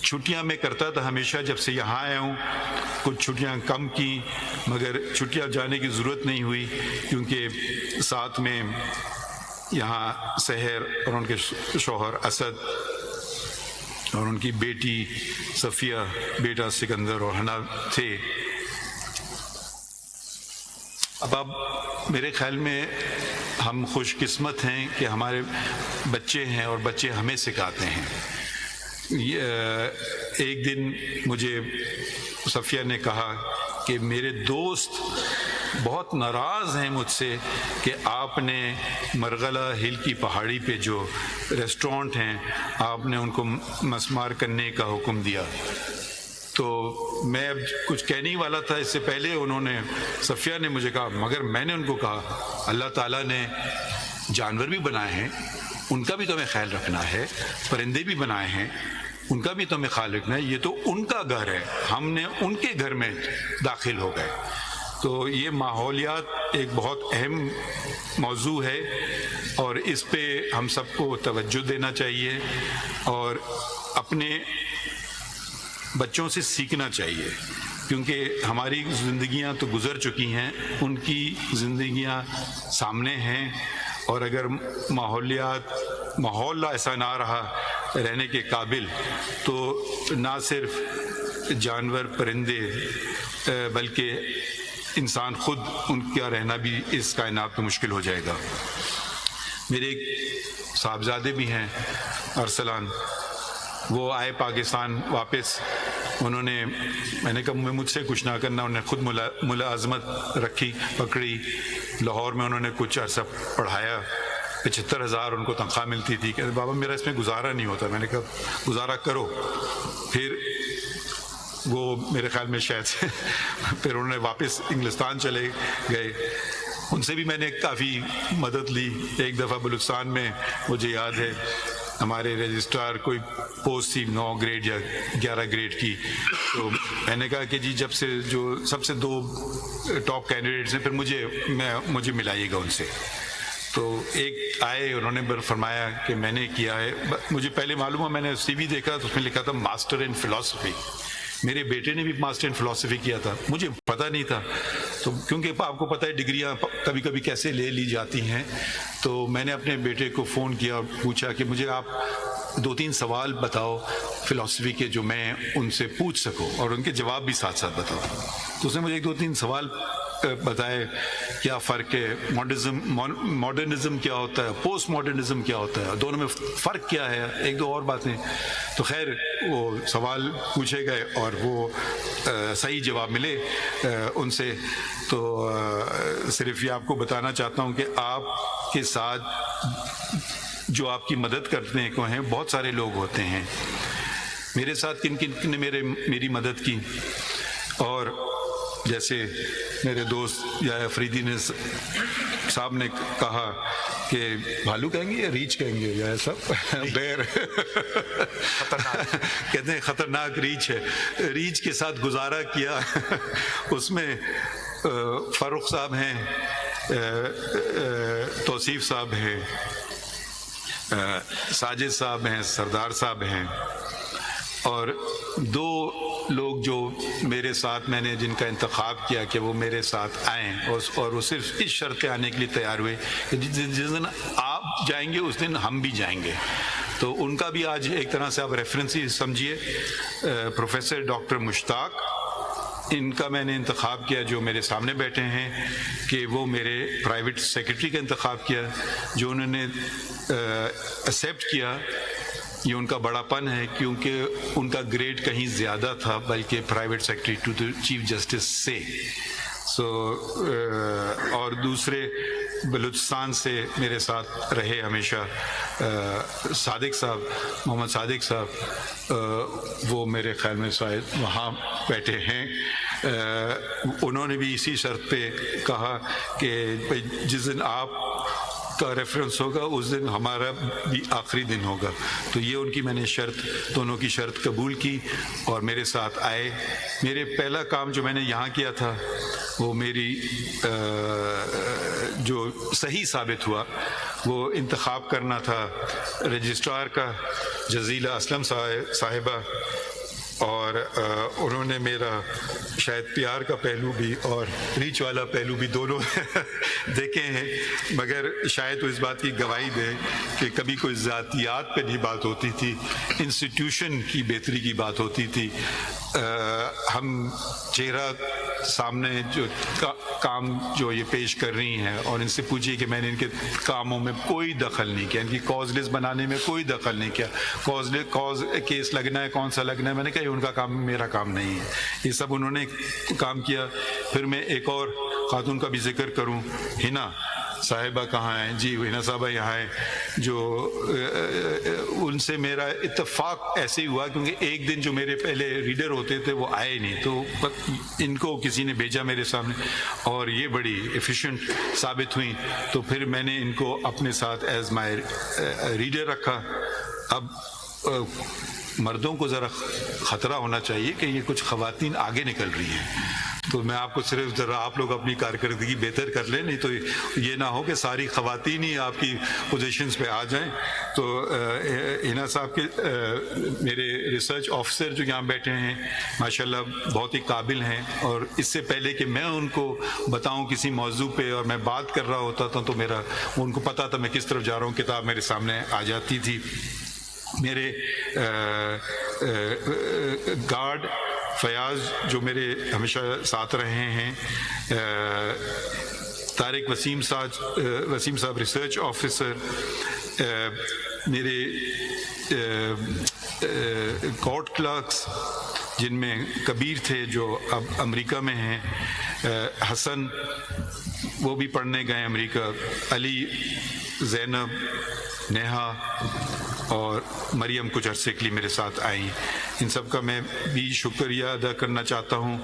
چھٹیاں میں کرتا تھا ہمیشہ، جب سے یہاں آیا ہوں کچھ چھٹیاں کم کی، مگر چھٹیاں جانے کی ضرورت نہیں ہوئی کیونکہ ساتھ میں یہاں سحر اور ان کے شوہر اسد اور ان کی بیٹی صفیہ، بیٹا سکندر اور حنا تھے۔ اب میرے خیال میں ہم خوش قسمت ہیں کہ ہمارے بچے ہیں اور بچے ہمیں سکھاتے ہیں۔ ایک دن مجھے صفیہ نے کہا کہ میرے دوست بہت ناراض ہیں مجھ سے کہ آپ نے مرغلہ ہل کی پہاڑی پہ جو ریسٹورنٹ ہیں آپ نے ان کو مسمار کرنے کا حکم دیا۔ تو میں اب کچھ کہنے ہی والا تھا، اس سے پہلے انہوں نے، صفیہ نے مجھے کہا، مگر میں نے ان کو کہا اللہ تعالیٰ نے جانور بھی بنائے ہیں، ان کا بھی تو ہمیں خیال رکھنا ہے، پرندے بھی بنائے ہیں، ان کا بھی تو ہمیں خیال رکھنا ہے، یہ تو ان کا گھر ہے، ہم نے ان کے گھر میں داخل ہو گئے۔ تو یہ ماحولیات ایک بہت اہم موضوع ہے اور اس پہ ہم سب کو توجہ دینا چاہیے اور اپنے بچوں سے سیکھنا چاہیے، کیونکہ ہماری زندگیاں تو گزر چکی ہیں، ان کی زندگیاں سامنے ہیں، اور اگر ماحول ایسا نہ رہا رہنے کے قابل تو نہ صرف جانور پرندے بلکہ انسان خود، ان کا رہنا بھی اس کائنات میں مشکل ہو جائے گا۔ میرے ایک صاحبزادے بھی ہیں ارسلان، وہ آئے پاکستان واپس، انہوں نے، میں نے کہا مجھ سے کچھ نہ کرنا، انہوں نے خود ملازمت رکھی، پکڑی، لاہور میں انہوں نے کچھ عرصہ پڑھایا، 75,000 ان کو تنخواہ ملتی تھی، کہ بابا میرا اس میں گزارا نہیں ہوتا۔ میں نے کہا گزارا کرو۔ پھر وہ میرے خیال میں شاید سے پھر انہوں نے واپس انگلستان چلے گئے، ان سے بھی میں نے کافی مدد لی۔ ایک دفعہ بلوچستان میں مجھے یاد ہے ہمارے رجسٹرار کوئی پوسٹ تھی 9 گریڈ یا 11 گریڈ کی، تو میں نے کہا کہ جی جب سے جو سب سے 2 ٹاپ کینڈیڈیٹس ہیں پھر مجھے ملائیے گا ان سے۔ تو ایک آئے، انہوں نے فرمایا کہ میں نے کیا ہے، مجھے پہلے معلوم ہوا، میں نے سی وی دیکھا تو اس میں لکھا تھا ماسٹر ان فلاسفی، میرے بیٹے نے بھی ماسٹر ان فلاسفی کیا تھا، مجھے پتہ نہیں تھا، تو کیونکہ آپ کو پتہ ہے ڈگریاں کبھی کبھی کیسے لے لی جاتی ہیں، تو میں نے اپنے بیٹے کو فون کیا اور پوچھا کہ مجھے آپ 2-3 سوال بتاؤ فلاسفی کے جو میں ان سے پوچھ سکوں اور ان کے جواب بھی ساتھ ساتھ بتاؤ۔ تو اس نے مجھے 2-3 سوال بتائے، کیا فرق ہے، ماڈرنزم کیا ہوتا ہے، پوسٹ ماڈرنزم کیا ہوتا ہے، دونوں میں فرق کیا ہے، 1-2 اور باتیں۔ تو خیر وہ سوال پوچھے گئے اور وہ صحیح جواب ملے ان سے۔ تو صرف یہ آپ کو بتانا چاہتا ہوں کہ آپ کے ساتھ جو آپ کی مدد کرنے کو ہیں بہت سارے لوگ ہوتے ہیں۔ میرے ساتھ کن نے میری مدد کی، اور جیسے میرے دوست یا افریدی نے صاحب نے کہا کہ بھالو کہیں گے یا ریچھ کہیں گے یا ایسا بیر کہتے ہیں خطرناک ریچھ ہے، ریچھ کے ساتھ گزارا کیا۔ اس میں فاروق صاحب ہیں، توصیف صاحب ہیں، ساجد صاحب ہیں، سردار صاحب ہیں، اور 2 لوگ جو میرے ساتھ، میں نے جن کا انتخاب کیا کہ وہ میرے ساتھ آئیں، اور وہ صرف اس شرط پہ آنے کے لیے تیار ہوئے کہ جس دن آپ جائیں گے اس دن ہم بھی جائیں گے۔ تو ان کا بھی آج ایک طرح سے آپ ریفرنس ہی سمجھیے، پروفیسر ڈاکٹر مشتاق، ان کا میں نے انتخاب کیا جو میرے سامنے بیٹھے ہیں، کہ وہ میرے پرائیویٹ سیکرٹری کا انتخاب کیا، جو انہوں نے ایکسیپٹ کیا۔ یہ ان کا بڑا پن ہے کیونکہ ان کا گریڈ کہیں زیادہ تھا، بلکہ private secretary to the chief justice سے۔ اور دوسرے بلوچستان سے میرے ساتھ رہے ہمیشہ صادق صاحب، محمد صادق صاحب، وہ میرے خیال میں شاید وہاں بیٹھے ہیں۔ انہوں نے بھی اسی شرط پہ کہا کہ جس دن آپ کا ریفرنس ہوگا اس دن ہمارا بھی آخری دن ہوگا۔ تو یہ ان کی میں نے شرط، دونوں کی شرط قبول کی اور میرے ساتھ آئے۔ میرے پہلا کام جو میں نے یہاں کیا تھا وہ میری جو صحیح ثابت ہوا وہ انتخاب کرنا تھا رجسٹرار کا جزیلہ اسلم صاحبہ، اور انہوں نے میرا شاید پیار کا پہلو بھی اور ریچ والا پہلو بھی دونوں دیکھے ہیں، مگر شاید وہ اس بات کی گواہی دے کہ کبھی کوئی ذاتیات پہ نہیں بات ہوتی تھی، انسٹیٹیوشن کی بہتری کی بات ہوتی تھی۔ ہم چہرہ سامنے جو کام جو یہ پیش کر رہی ہیں اور ان سے پوچھیے کہ میں نے ان کے کاموں میں کوئی دخل نہیں کیا، ان کی کاز لسٹ بنانے میں کوئی دخل نہیں کیا، کاز کیس لگنا ہے کون سا لگنا ہے، میں نے کہا ان کا کام میرا کام نہیں ہے، یہ سب انہوں نے کام کیا۔ پھر میں ایک اور خاتون کا بھی ذکر کروں، ہنا صاحبہ کہاں ہیں؟ جی ہنا صاحبہ یہاں ہیں، جو ان سے میرا اتفاق ایسے ہی ہوا کیونکہ ایک دن جو میرے پہلے ریڈر ہوتے تھے وہ آئے نہیں، تو ان کو کسی نے بھیجا میرے سامنے اور یہ بڑی ایفیشینٹ ثابت ہوئیں، تو پھر میں نے ان کو اپنے ساتھ ایز مائی ریڈر رکھا۔ اب مردوں کو ذرا خطرہ ہونا چاہیے کہ یہ کچھ خواتین آگے نکل رہی ہیں، تو میں آپ کو صرف ذرا آپ لوگ اپنی کارکردگی بہتر کر لیں، نہیں تو یہ نہ ہو کہ ساری خواتین ہی آپ کی پوزیشنز پہ آ جائیں۔ تو ہنا صاحب کے میرے ریسرچ آفیسر جو یہاں بیٹھے ہیں ماشاءاللہ بہت ہی قابل ہیں، اور اس سے پہلے کہ میں ان کو بتاؤں کسی موضوع پہ اور میں بات کر رہا ہوتا تھا تو ان کو پتہ تھا میں کس طرف جا رہا ہوں، کتاب میرے سامنے آ جاتی تھی۔ میرے گارڈ فیاض جو میرے ہمیشہ ساتھ رہے ہیں، طارق وسیم صاحب ریسرچ آفیسر، میرے کورٹ کلرکس جن میں کبیر تھے جو اب امریکہ میں ہیں، حسن وہ بھی پڑھنے گئے امریکہ، علی، زینب، نیہا اور مریم کچھ عرصے کے لیے میرے ساتھ آئیں، ان سب کا میں بھی شکریہ ادا کرنا چاہتا ہوں۔